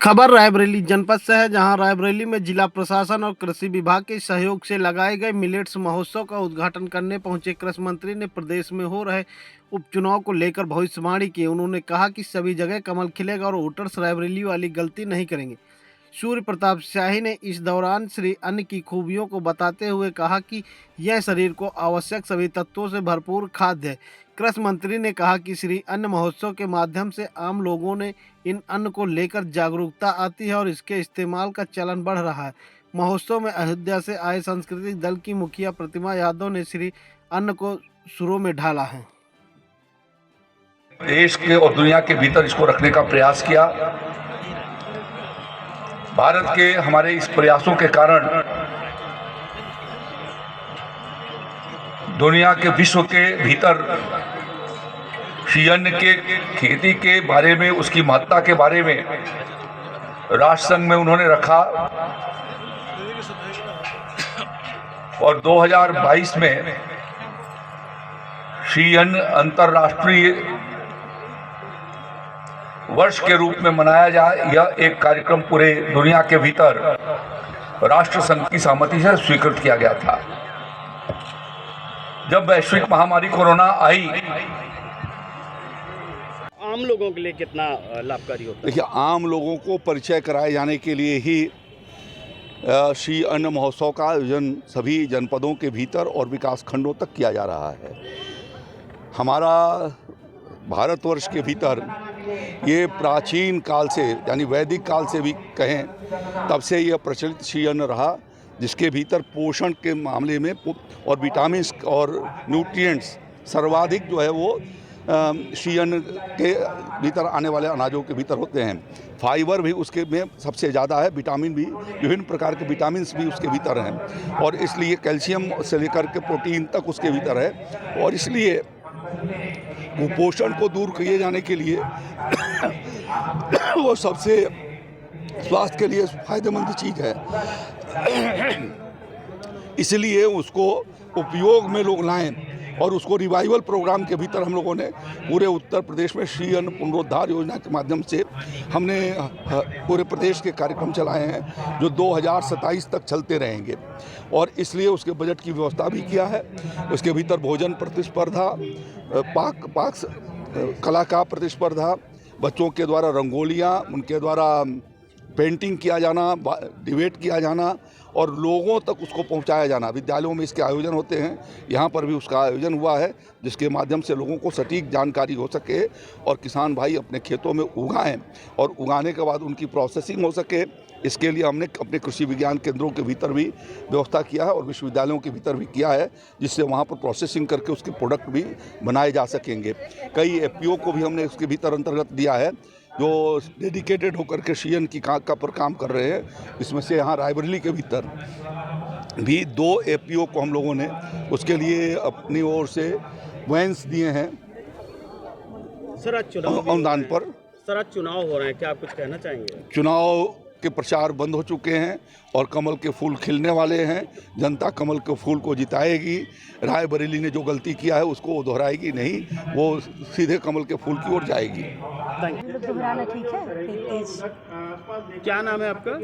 खबर रायबरेली जनपद से है, जहां रायबरेली में जिला प्रशासन और कृषि विभाग के सहयोग से लगाए गए मिलेट्स महोत्सव का उद्घाटन करने पहुंचे कृषि मंत्री ने प्रदेश में हो रहे उपचुनाव को लेकर भविष्यवाणी की। उन्होंने कहा कि सभी जगह कमल खिलेगा और वोटर्स रायबरेली वाली गलती नहीं करेंगे। सूर्य प्रताप शाही ने इस दौरान श्री अन्न की खूबियों को बताते हुए कहा कि यह शरीर को आवश्यक सभी तत्वों से भरपूर खाद्य है। कृषि मंत्री ने कहा कि श्री अन्न महोत्सव के माध्यम से आम लोगों ने इन अन्न को लेकर जागरूकता आती है और इसके इस्तेमाल का चलन बढ़ रहा है। महोत्सव में अयोध्या से आए सांस्कृतिक दल की मुखिया प्रतिमा यादव ने श्री अन्न को सुरों में ढाला है। देश के और दुनिया के भीतर इसको रखने का प्रयास किया। भारत के हमारे इस प्रयासों के कारण दुनिया के विश्व के भीतर श्री अन्न के खेती के बारे में, उसकी महत्ता के बारे में राष्ट्र संघ में उन्होंने रखा और 2022 में श्री अन्न अंतर्राष्ट्रीय वर्ष के रूप में मनाया जाए, यह एक कार्यक्रम पूरे दुनिया के भीतर राष्ट्र संघ की सहमति से स्वीकृत किया गया था। जब वैश्विक महामारी कोरोना आई, आम लोगों के लिए कितना लाभकारी होता है? देखिए, आम लोगों को परिचय कराए जाने के लिए ही श्री अन्न महोत्सव का आयोजन सभी जनपदों के भीतर और विकास खंडों तक किया जा रहा है। हमारा भारतवर्ष के भीतर ये प्राचीन काल से, यानी वैदिक काल से भी कहें, तब से यह प्रचलित श्री अन्न रहा, जिसके भीतर पोषण के मामले में और विटामिन्स और न्यूट्रिएंट्स सर्वाधिक जो है वो श्री अन्न के भीतर आने वाले अनाजों के भीतर होते हैं। फाइबर भी उसके में सबसे ज़्यादा है, विटामिन भी, विभिन्न प्रकार के विटामिन्स भी उसके भीतर हैं और इसलिए कैल्शियम से लेकर के प्रोटीन तक उसके भीतर है और इसलिए कुपोषण को दूर किए जाने के लिए वो सबसे स्वास्थ्य के लिए फायदेमंद चीज़ है। इसलिए उसको उपयोग में लोग लाएं और उसको रिवाइवल प्रोग्राम के भीतर हम लोगों ने पूरे उत्तर प्रदेश में श्री अन्न पुनरुद्धार योजना के माध्यम से हमने पूरे प्रदेश के कार्यक्रम चलाए हैं जो 2027 तक चलते रहेंगे और इसलिए उसके बजट की व्यवस्था भी किया है। उसके भीतर भोजन प्रतिस्पर्धा, पाक कला का प्रतिस्पर्धा, बच्चों के द्वारा रंगोलियाँ, उनके द्वारा पेंटिंग किया जाना, डिबेट किया जाना और लोगों तक उसको पहुंचाया जाना। विद्यालयों में इसके आयोजन होते हैं, यहाँ पर भी उसका आयोजन हुआ है जिसके माध्यम से लोगों को सटीक जानकारी हो सके और किसान भाई अपने खेतों में उगाएं और उगाने के बाद उनकी प्रोसेसिंग हो सके। इसके लिए हमने अपने कृषि विज्ञान केंद्रों के भीतर भी व्यवस्था किया है और विश्वविद्यालयों के भीतर भी किया है, जिससे वहाँ पर प्रोसेसिंग करके उसके प्रोडक्ट भी बनाए जा सकेंगे। कई एफपीओ को भी हमने उसके भीतर अंतर्गत दिया है जो डेडिकेटेड होकर के श्री अन्न की पर काम कर रहे हैं। इसमें से यहाँ रायबरेली के भीतर भी 2 एफपीओ को हम लोगों ने उसके लिए अपनी ओर से वैन्स दिए हैं सर। आज चुनाव अनुदान पर। सर, आज चुनाव हो रहे हैं, क्या आप कुछ कहना चाहेंगे? चुनाव के प्रचार बंद हो चुके हैं और कमल के फूल खिलने वाले हैं। जनता कमल के फूल को जिताएगी। रायबरेली ने जो गलती किया है उसको वो दोहराएगी नहीं, वो सीधे कमल के फूल की ओर जाएगी। दोहराना ठीक है, तेज। क्या नाम है आपका?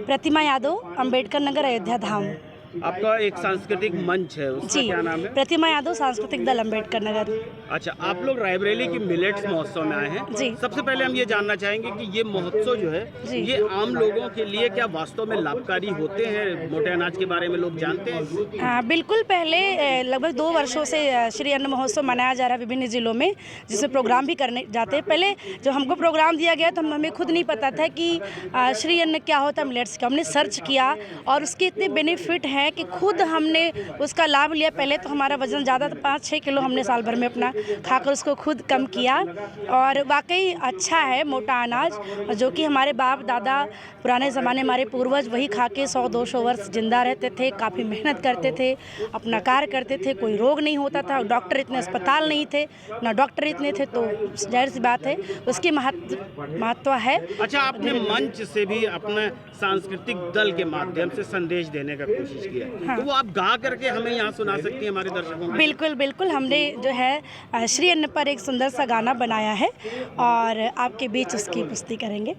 प्रतिमा यादव, अंबेडकर नगर, अयोध्या धाम। आपका एक सांस्कृतिक मंच है, उसका क्या नाम है? प्रतिमा यादव, सांस्कृतिक दल, अंबेडकर नगर। अच्छा, आप लोग रायबरेली की मिलेट्स महोत्सव में आए हैं जी। सबसे पहले हम ये जानना चाहेंगे कि ये महोत्सव जो है जी। ये आम लोगों के लिए क्या वास्तव में लाभकारी होते हैं? मोटे अनाज के बारे में लोग जानते हैं? हाँ, बिल्कुल। पहले लगभग 2 वर्षों से श्री अन्न महोत्सव मनाया जा रहा है विभिन्न जिलों में, जिसमें प्रोग्राम भी करने जाते हैं। पहले जब हमको प्रोग्राम दिया गया तो हमें खुद नहीं पता था कि श्री अन्न क्या होता है, मिलेट्स का। हमने सर्च किया और उसके इतने बेनिफिट हैं कि खुद हमने उसका लाभ लिया। पहले तो हमारा वज़न ज़्यादा था, 5-6 किलो हमने साल भर में अपना खाकर उसको खुद कम किया और वाकई अच्छा है मोटा अनाज, जो कि हमारे बाप दादा पुराने ज़माने हमारे पूर्वज वही खा के 100-200 वर्ष जिंदा रहते थे, काफ़ी मेहनत करते थे, अपना कार्य करते थे, कोई रोग नहीं होता था। डॉक्टर इतने अस्पताल नहीं थे, ना डॉक्टर इतने थे, तो जाहिर सी बात है उसकी महत्व है। अच्छा, आपने मंच से भी अपने सांस्कृतिक दल के माध्यम से संदेश देने का कोशिश की है, हाँ। तो वो आप गा करके हमें यहाँ सुना सकती हैं हमारे दर्शकों को? बिल्कुल बिल्कुल, हमने जो है श्री अन्न पर एक सुंदर सा गाना बनाया है और आपके बीच उसकी पुष्टि करेंगे।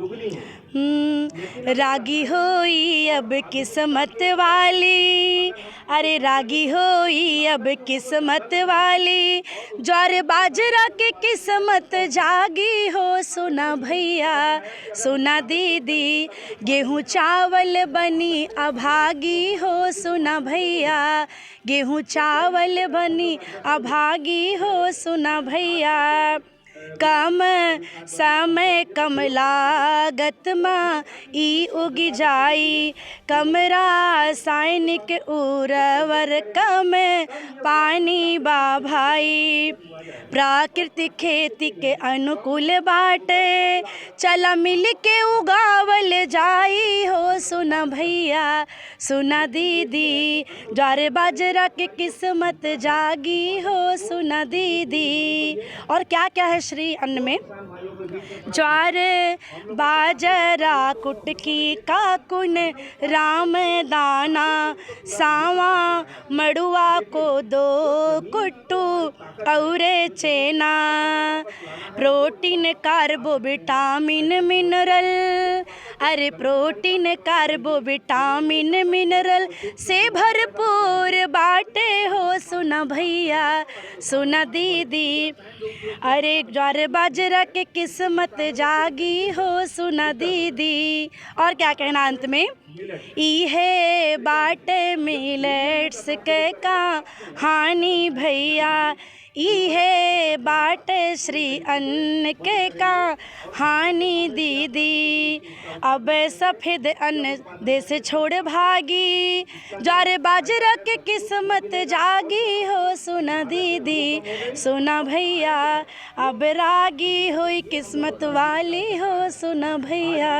रागी होई अब किस्मत वाली, अरे रागी होई अब किस्मत वाली, ज्वार बाजरा के किस्मत जागी हो, सुना भैया सुना दीदी, गेहूँ चावल बनी अभागी हो, सुना भैया गेहूँ चावल बनी अभागी हो, सुना भैया। कम समय कम लागत में ई उग जाई, कम रासायनिक उर्वरक में पानी बा भाई, प्राकृतिक खेती के अनुकूल बाटे, चला मिल के उगावल जाई हो, सुना भैया सुना दीदी, ज्वार बाजरा के किस्मत जागी हो, सुना दीदी। और क्या क्या है श्री अन्न में? ज्वार बाजरा कुटकी काकुन राम दाना, सावा मड़ुआ को दो कुट्टू और चेना, प्रोटीन कार्बो विटामिन मिनरल, अरे प्रोटीन कार्बो विटामिन मिनरल से भरपूर बाटे हो, सुना भैया सुना दीदी, अरे ज्वार बाजरा के किस्मत जागी हो, सुना दीदी। और क्या कहना अंत में? ई है बाटे मिलेट्स के कहानी भैया, ई है बाटे श्री अन्न के कहानी दीदी, अब सफ़ेद अन्न देश छोड़ भागी, ज्वार बाजरा के किस्मत जागी हो, सुना दीदी सुना भैया, अब रागी हुई किस्मत वाली हो, सुना भैया।